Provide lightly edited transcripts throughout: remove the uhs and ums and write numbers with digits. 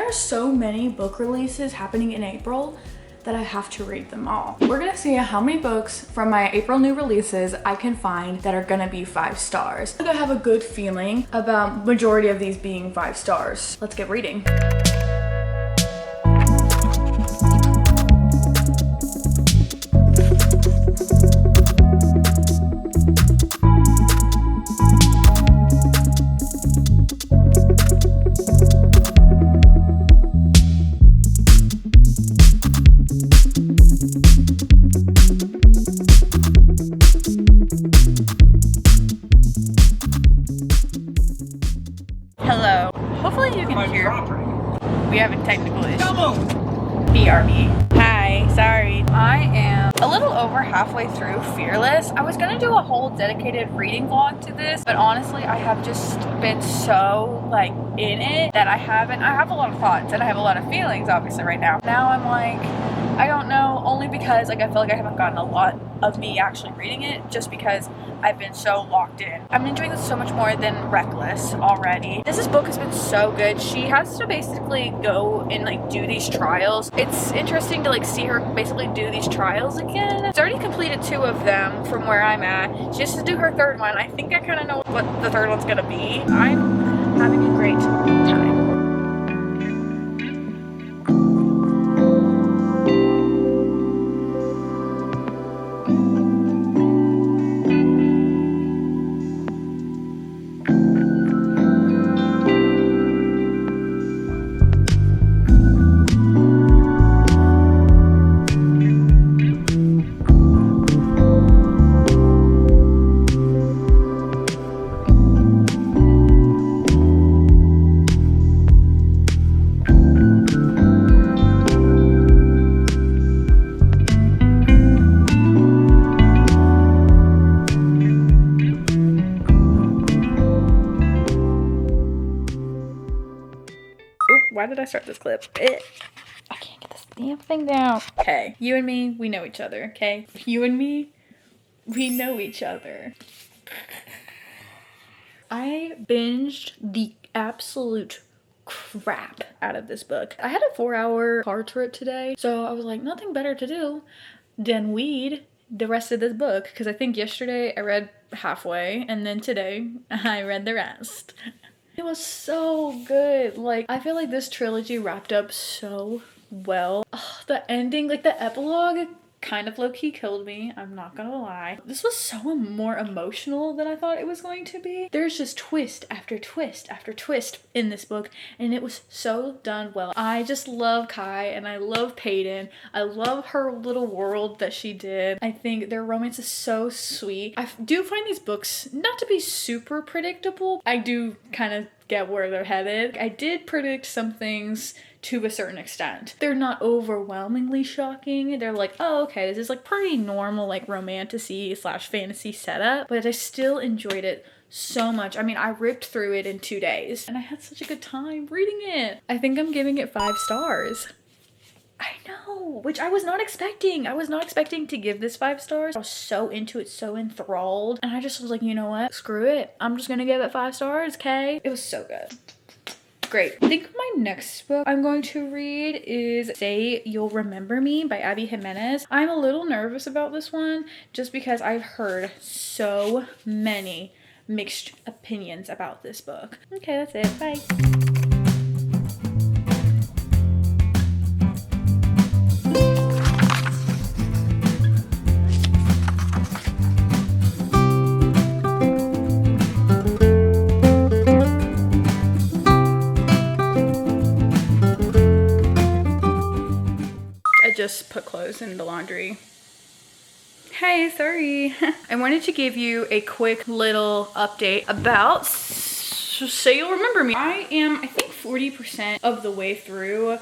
are so many book releases happening in April that I have to read them all. We're gonna see how many books from my April new releases I can find that are gonna be 5 stars. I think I have a good feeling about majority of these being 5 stars. Let's get reading. Hello. Hopefully you can hear. We have a technical issue. BRB. Hi, sorry. I am a little over halfway through Fearless. I was gonna do a whole dedicated reading vlog to this, but honestly, I have just been so like in it that I have a lot of thoughts and I have a lot of feelings obviously right now. Now I'm like, I don't know, only because like I feel like I haven't gotten a lot of me actually reading it just because I've been so locked in. I'm enjoying this so much more than Reckless already. This book has been so good. She has to basically go and like do these trials. It's interesting to like see her basically do these trials again. She's already completed 2 of them from where I'm at. She has to do her 3rd one. I think I kind of know what the 3rd one's gonna be. I'm having a great time. Why did I start this clip? I can't get this damn thing down. Okay, you and me, we know each other, okay? You and me, we know each other. I binged the absolute crap out of this book. I had a 4-hour car trip today, so I was like, nothing better to do than read the rest of this book, because I think yesterday I read halfway, and then today I read the rest. It was so good. Like, I feel like this trilogy wrapped up so well. Ugh, the ending, like the epilogue, kind of low-key killed me. I'm not gonna lie. This was so more emotional than I thought it was going to be. There's just twist after twist after twist in this book, and it was so done well. I just love Kai, and I love Peyton. I love her little world that she did. I think their romance is so sweet. I do find these books not to be super predictable. I do kind of get where they're headed. I did predict some things to a certain extent. They're not overwhelmingly shocking. They're like, oh, okay, this is like pretty normal, like romantasy / fantasy setup, but I still enjoyed it so much. I mean, I ripped through it in 2 days and I had such a good time reading it. I think I'm giving it 5 stars. I know, which I was not expecting. I was not expecting to give this 5 stars. I was so into it, so enthralled, and I just was like, you know what? Screw it. I'm just gonna give it 5 stars, okay? It was so good. Great. I think my next book I'm going to read is Say You'll Remember Me by Abby Jimenez. I'm a little nervous about this one just because I've heard so many mixed opinions about this book. Okay, that's it. Bye. Just put clothes in the laundry. Hey, sorry. I wanted to give you a quick little update about Say You'll Remember Me. I am, I think, 40% of the way through.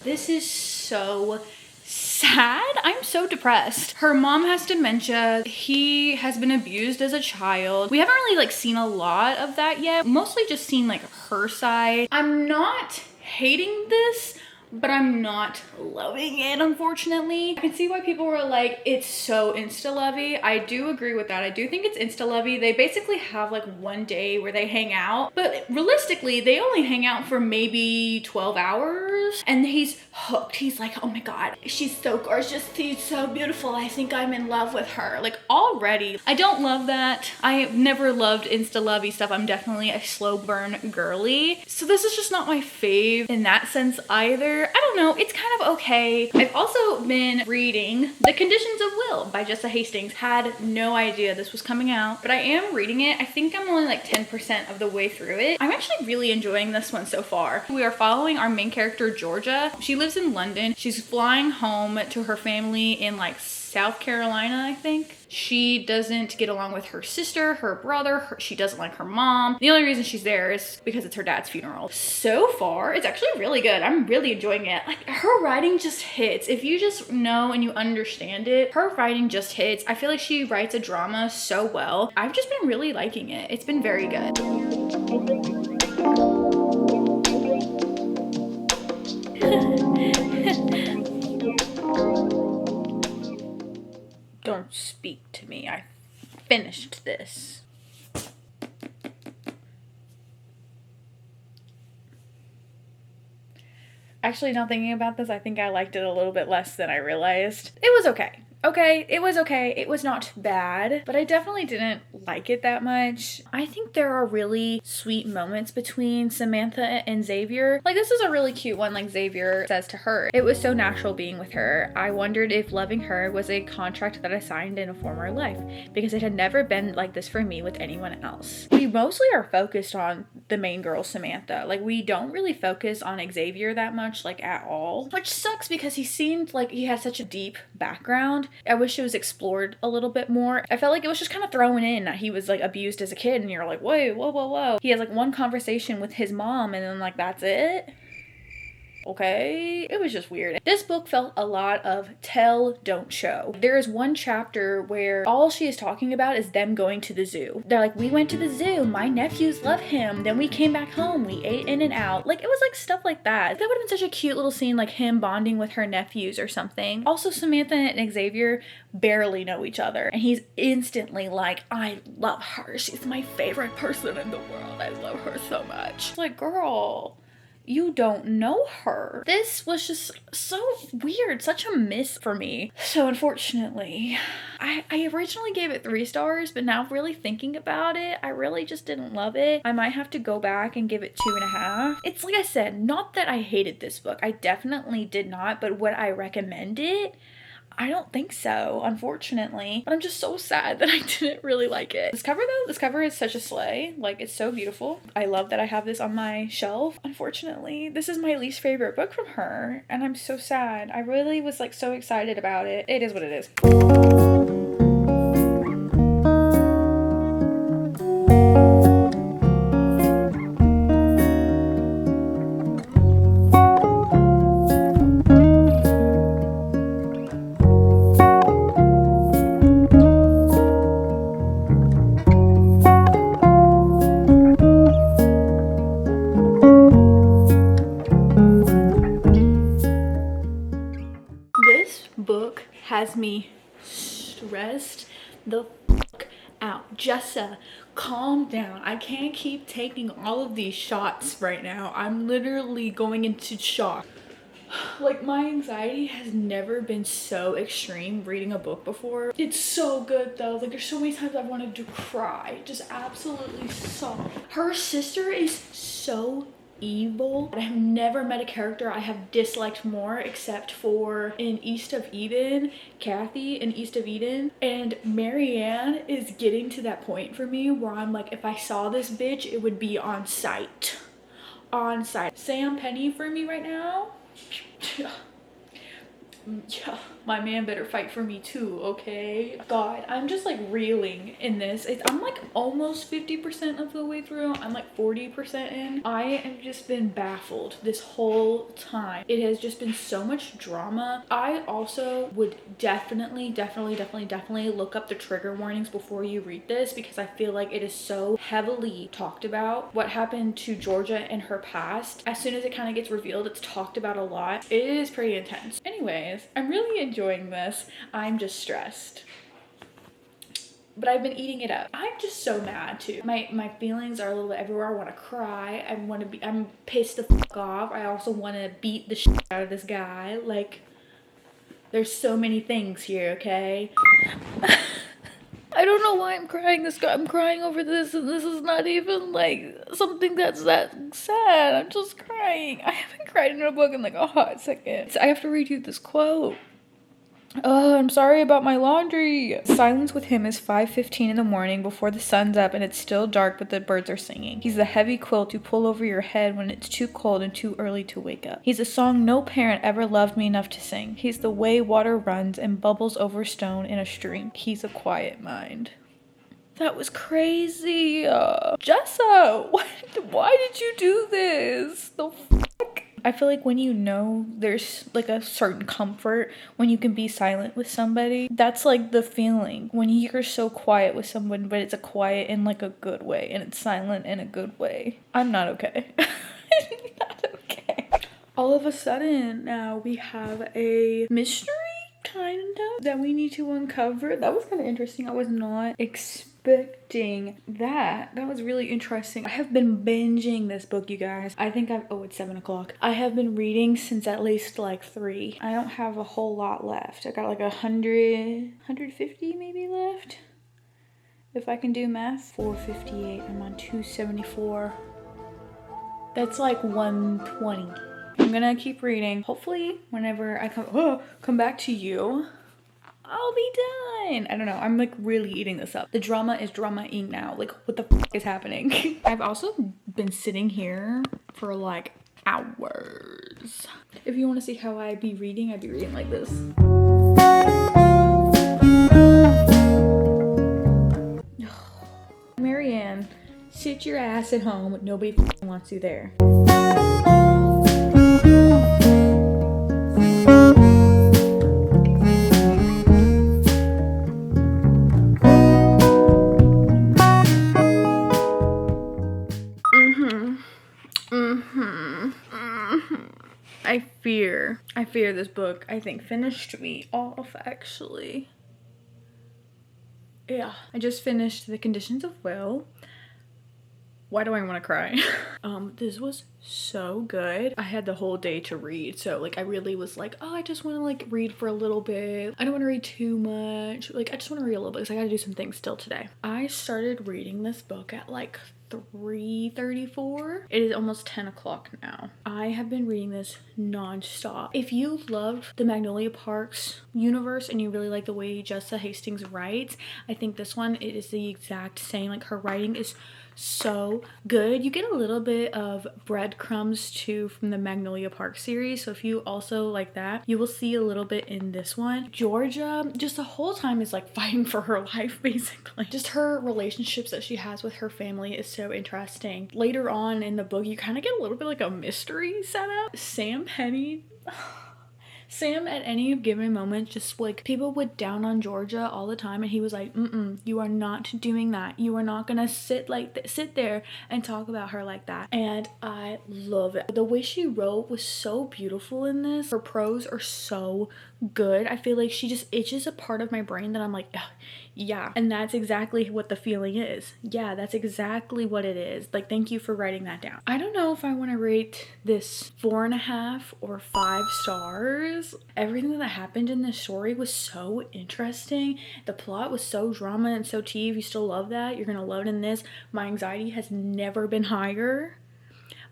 This is so sad. I'm so depressed. Her mom has dementia. He has been abused as a child. We haven't really like seen a lot of that yet. Mostly just seen like her side. I'm not hating this, but I'm not loving it, unfortunately. I can see why people were like, it's so insta-lovey. I do agree with that. I do think it's insta-lovey. They basically have like one day where they hang out, but realistically, they only hang out for maybe 12 hours and he's hooked. He's like, oh my God, she's so gorgeous. She's so beautiful. I think I'm in love with her. Like already, I don't love that. I have never loved insta-lovey stuff. I'm definitely a slow burn girly. So this is just not my fave in that sense either. I don't know, it's kind of okay. I've also been reading The Conditions of Will by Jessa Hastings. Had no idea this was coming out, but I am reading it. I think I'm only like 10% of the way through it. I'm actually really enjoying this one so far. We are following our main character, Georgia. She lives in London. She's flying home to her family in like South Carolina, I think. She doesn't get along with her sister, her brother, she doesn't like her mom. The only reason she's there is because it's her dad's funeral. So far, it's actually really good. I'm really enjoying it. Like, her writing just hits. If you just know and you understand it, her writing just hits. I feel like she writes a drama so well. I've just been really liking it. It's been very good. Don't speak to me. I finished this. Actually, not thinking about this, I think I liked it a little bit less than I realized. It was okay. It was okay. It was not bad, but I definitely didn't like it that much. I think there are really sweet moments between Samantha and Xavier. Like, this is a really cute one, like Xavier says to her. It was so natural being with her. I wondered if loving her was a contract that I signed in a former life, because it had never been like this for me with anyone else. We mostly are focused on the main girl, Samantha. Like, we don't really focus on Xavier that much, like, at all, which sucks because he seemed like he had such a deep background. I wish it was explored a little bit more. I felt like it was just kind of thrown in that he was like abused as a kid and you're like, wait, whoa. He has like one conversation with his mom and then like that's it. Okay, it was just weird. This book felt a lot of tell, don't show. There is one chapter where all she is talking about is them going to the zoo. They're like, we went to the zoo, my nephews love him, then we came back home, we ate In-N-Out. Like, it was like stuff like that. That would have been such a cute little scene, like him bonding with her nephews or something. Also, Samantha and Xavier barely know each other, and he's instantly like, I love her, she's my favorite person in the world, I love her so much. It's like, girl, you don't know her. This was just so weird, such a miss for me. So unfortunately, I originally gave it 3 stars, but now really thinking about it, I really just didn't love it. I might have to go back and give it 2.5. It's like I said, not that I hated this book. I definitely did not, but would I recommend it? I don't think so, unfortunately. But I'm just so sad that I didn't really like it. This cover though, this cover is such a slay. Like, it's so beautiful. I love that I have this on my shelf. Unfortunately, this is my least favorite book from her, and I'm so sad. I really was like so excited about it. It is what it is. Has me stressed the fuck out. Jessa, calm down. I can't keep taking all of these shots right now. I'm literally going into shock. Like, my anxiety has never been so extreme reading a book before. It's so good though. Like, there's so many times I wanted to cry. Just absolutely so. Her sister is so evil. I have never met a character I have disliked more except for in East of Eden, Kathy in East of Eden. And Marianne is getting to that point for me where I'm like, if I saw this bitch, it would be on sight. On sight. Sam Penny for me right now. Yeah, my man better fight for me too, okay? God, I'm just like reeling in this. I'm like almost 50% of the way through. I'm like 40% in. I have just been baffled this whole time. It has just been so much drama. I also would definitely look up the trigger warnings before you read this, because I feel like it is so heavily talked about. What happened to Georgia in her past, as soon as it kind of gets revealed, it's talked about a lot. It is pretty intense. Anyways, I'm really enjoying this. I'm just stressed, but I've been eating it up. I'm just so mad too. My feelings are a little bit everywhere. I want to cry. I'm pissed the fuck off. I also want to beat the shit out of this guy. Like, there's so many things here, okay? I don't know why I'm crying. I'm crying over this, and this is not even like something that's that sad. I'm just crying. I haven't cried in a book in like a hot second. So I have to read you this quote. I'm sorry about my laundry. Silence with him is 5:15 in the morning before the sun's up and it's still dark but the birds are singing. He's the heavy quilt you pull over your head when it's too cold and too early to wake up. He's a song no parent ever loved me enough to sing. He's the way water runs and bubbles over stone in a stream. He's a quiet mind. That was crazy. Jessa, why did you do this? The fuck? I feel like when you know there's like a certain comfort when you can be silent with somebody, that's like the feeling when you're so quiet with someone, but it's a quiet in like a good way and it's silent in a good way. I'm not okay. I'm not okay. All of a sudden now we have a mystery kind of that we need to uncover. That was kind of interesting. I was not expecting that. That was really interesting. I have been binging this book, you guys. I think it's 7 o'clock. I have been reading since at least like 3. I don't have a whole lot left. I got like 150 maybe left, if I can do math. 458. I'm on 274. That's like 120. I'm gonna keep reading. Hopefully whenever I come back to you, I'll be done. I don't know. I'm like really eating this up. The drama is drama-ing now. Like, what the fuck is happening? I've also been sitting here for like hours. If you want to see how I'd be reading like this. Marianne, sit your ass at home. Nobody wants you there. I fear this book, I think, finished me off, actually. Yeah, I just finished The Conditions of Will. Why do I want to cry? This was so good. I had the whole day to read, so like I really was like, oh, I just want to like read for a little bit. I don't want to read too much. Like, I just want to read a little bit because I gotta do some things still today. I started reading this book at like 3:34. It is almost 10 o'clock now. I have been reading this non-stop. If you love the Magnolia Parks universe and you really like the way Jessa Hastings writes, I think this one, it is the exact same. Like, her writing is so good. You get a little bit of breadcrumbs too from the Magnolia Park series, so if you also like that, you will see a little bit in this one. Georgia just the whole time is like fighting for her life, basically. Just her relationships that she has with her family is so interesting. Later on in the book, you kind of get a little bit like a mystery setup. Sam Penny Sam at any given moment, just like, people would down on Georgia all the time and he was like, you are not doing that. You are not gonna sit there and talk about her like that. And I love it. The way she wrote was so beautiful in this. Her prose are so good. I feel like she just itches a part of my brain that I'm like, yeah. And that's exactly what the feeling is. Yeah, that's exactly what it is. Like, thank you for writing that down. I don't know if I want to rate this 4.5 or 5 stars. Everything that happened in this story was so interesting. The plot was so drama and so tea. If you still love that, you're gonna love it in this. My anxiety has never been higher.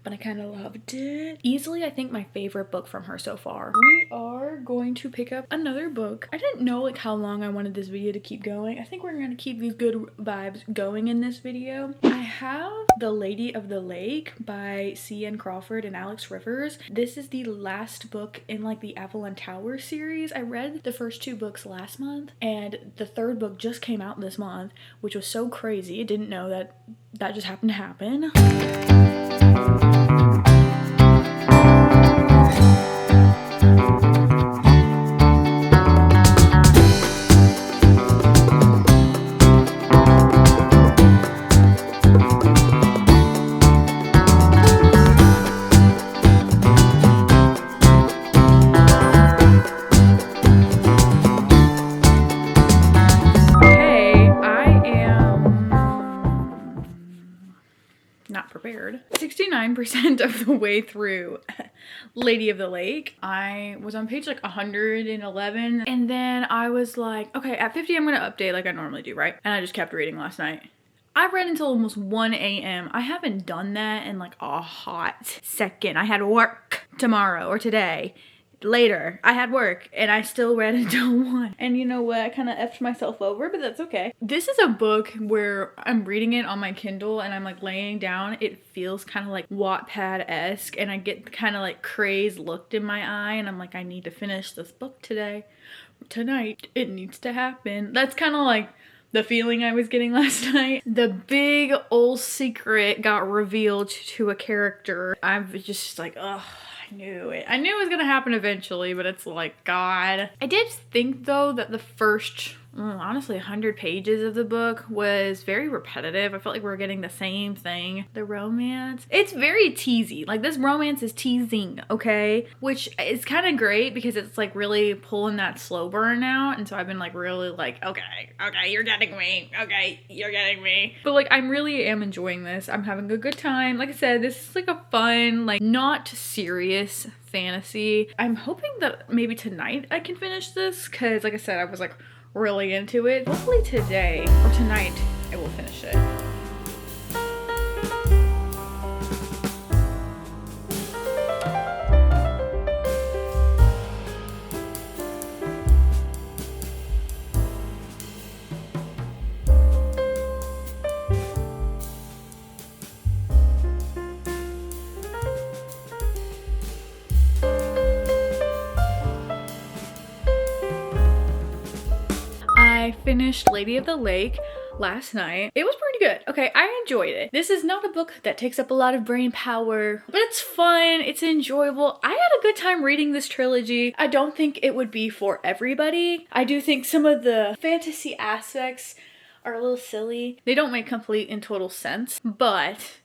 but I kind of loved it. Easily, I think my favorite book from her so far. We are going to pick up another book. I didn't know like how long I wanted this video to keep going. I think we're going to keep these good vibes going in this video. I have The Lady of the Lake by C.N. Crawford and Alex Rivers. This is the last book in like the Avalon Tower series. I read the first 2 books last month, and the 3rd book just came out this month, which was so crazy. I didn't know that just happened to happen. Not prepared. 69% of the way through Lady of the Lake. I was on page like 111, and then I was like, okay, at 50 I'm gonna update like I normally do, right? And I just kept reading last night. I read until almost 1 a.m. I haven't done that in like a hot second. I had work tomorrow or today. Later, I had work and I still read until 1. And you know what? I kind of effed myself over, but that's okay. This is a book where I'm reading it on my Kindle and I'm like laying down. It feels kind of like Wattpad-esque, and I get kind of like crazed looked in my eye, and I'm like, I need to finish this book today. Tonight, it needs to happen. That's kind of like the feeling I was getting last night. The big old secret got revealed to a character. I was just like, ugh. I knew it was gonna happen eventually, but it's like, God. I did think though that the first, honestly, 100 pages of the book was very repetitive. I felt like we were getting the same thing. The romance, it's very teasy. Like, this romance is teasing, okay? Which is kind of great because it's like really pulling that slow burn out. And so I've been like really like, okay, you're getting me. Okay, you're getting me. But like, I really am enjoying this. I'm having a good time. Like I said, this is like a fun, like not serious fantasy. I'm hoping that maybe tonight I can finish this because like I said, I was like really into it. Hopefully today or tonight I will finish it. I finished Lady of the Lake last night. It was pretty good. Okay, I enjoyed it. This is not a book that takes up a lot of brain power, but it's fun, it's enjoyable. I had a good time reading this trilogy. I don't think it would be for everybody. I do think some of the fantasy aspects are a little silly. They don't make complete and total sense, but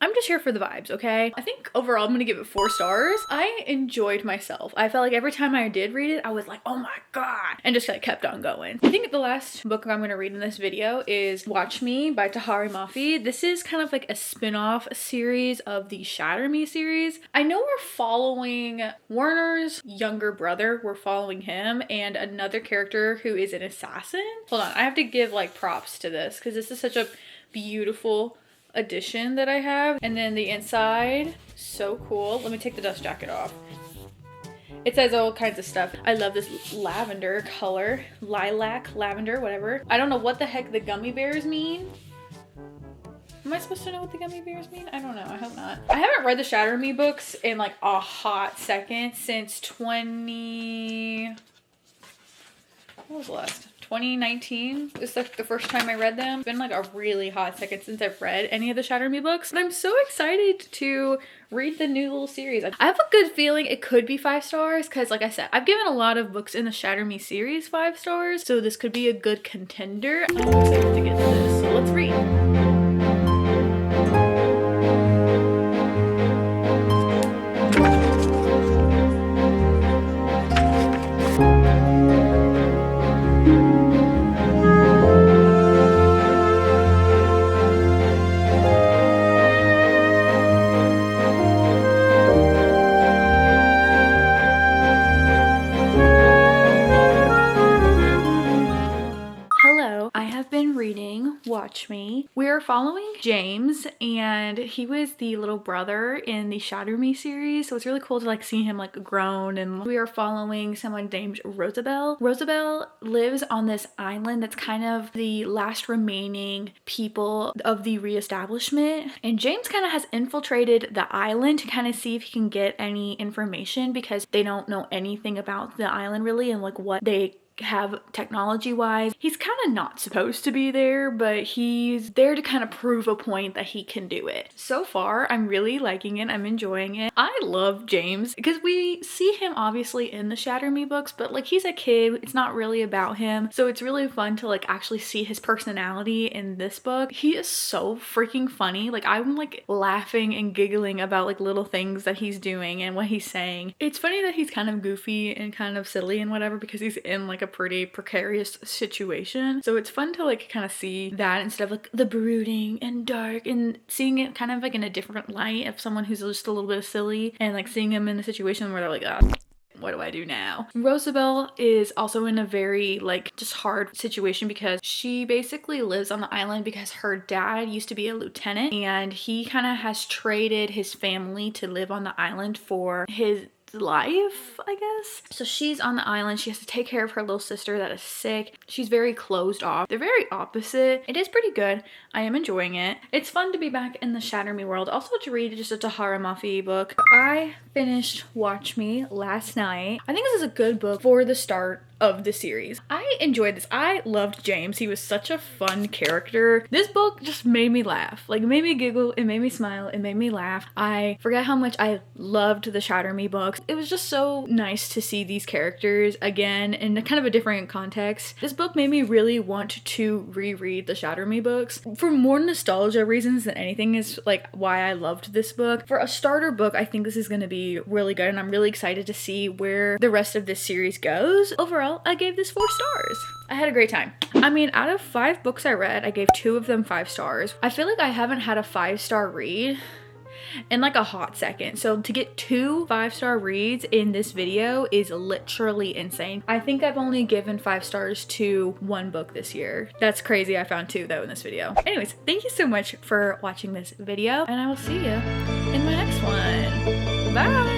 I'm just here for the vibes, okay? I think overall I'm gonna give it 4 stars. I enjoyed myself. I felt like every time I did read it, I was like, oh my God, and just like kept on going. I think the last book I'm gonna read in this video is Watch Me by Tahereh Mafi. This is kind of like a spin-off series of the Shatter Me series. I know we're following Werner's younger brother. We're following him and another character who is an assassin. Hold on, I have to give like props to this because this is such a beautiful edition that I have. And then the inside, so cool. Let me take the dust jacket off. It says all kinds of stuff. I love this lavender color. Lilac, lavender, whatever. I don't know what the heck the gummy bears mean. Am I supposed to know what the gummy bears mean? I don't know. I hope not. I haven't read the Shatter Me books in like a hot second since 2019 is like the first time I read them. It's been like a really hot second since I've read any of the Shatter Me books, and I'm so excited to read the new little series. I have a good feeling it could be 5 stars because like I said, I've given a lot of books in the Shatter Me series 5 stars, so this could be a good contender. I'm excited to get to this, so let's read. Watch Me me. We're following James, and he was the little brother in the Shatter Me series, so it's really cool to like see him like grown. And we are following someone named Rosabelle. Rosabelle lives on this island that's kind of the last remaining people of the reestablishment, and James kind of has infiltrated the island to kind of see if he can get any information, because they don't know anything about the island really and like what they have technology wise. He's kind of not supposed to be there, but he's there to kind of prove a point that he can do it. So far, I'm really liking it. I'm enjoying it. I love James because we see him obviously in the Shatter Me books, but like he's a kid. It's not really about him. So it's really fun to like actually see his personality in this book. He is so freaking funny. Like I'm like laughing and giggling about like little things that he's doing and what he's saying. It's funny that he's kind of goofy and kind of silly and whatever because he's in like a pretty precarious situation. So it's fun to like kind of see that instead of like the brooding and dark, and seeing it kind of like in a different light of someone who's just a little bit silly, and like seeing them in a situation where they're like, ah, what do I do now? Rosabelle is also in a very like just hard situation because she basically lives on the island because her dad used to be a lieutenant, and he kind of has traded his family to live on the island for his life, I guess. So she's on the island. She has to take care of her little sister that is sick. She's very closed off. They're very opposite. It is pretty good. I am enjoying it. It's fun to be back in the Shatter Me world. Also to read just a Tahereh Mafi book. I finished Watch Me last night. I think this is a good book for the start of the series. I enjoyed this. I loved James. He was such a fun character. This book just made me laugh. Like, it made me giggle, it made me smile, it made me laugh. I forget how much I loved the Shatter Me books. It was just so nice to see these characters again in kind of a different context. This book made me really want to reread the Shatter Me books for more nostalgia reasons than anything is like why I loved this book. For a starter book, I think this is going to be really good, and I'm really excited to see where the rest of this series goes. Overall, I gave this 4 stars. I had a great time. I mean, out of 5 books I read, I gave 2 of them 5 stars. I feel like I haven't had a 5-star read in like a hot second. So to get 2 5-star reads in this video is literally insane. I think I've only given 5 stars to 1 book this year. That's crazy. I found 2 though in this video. Anyways, thank you so much for watching this video, and I will see you in my next one. Bye!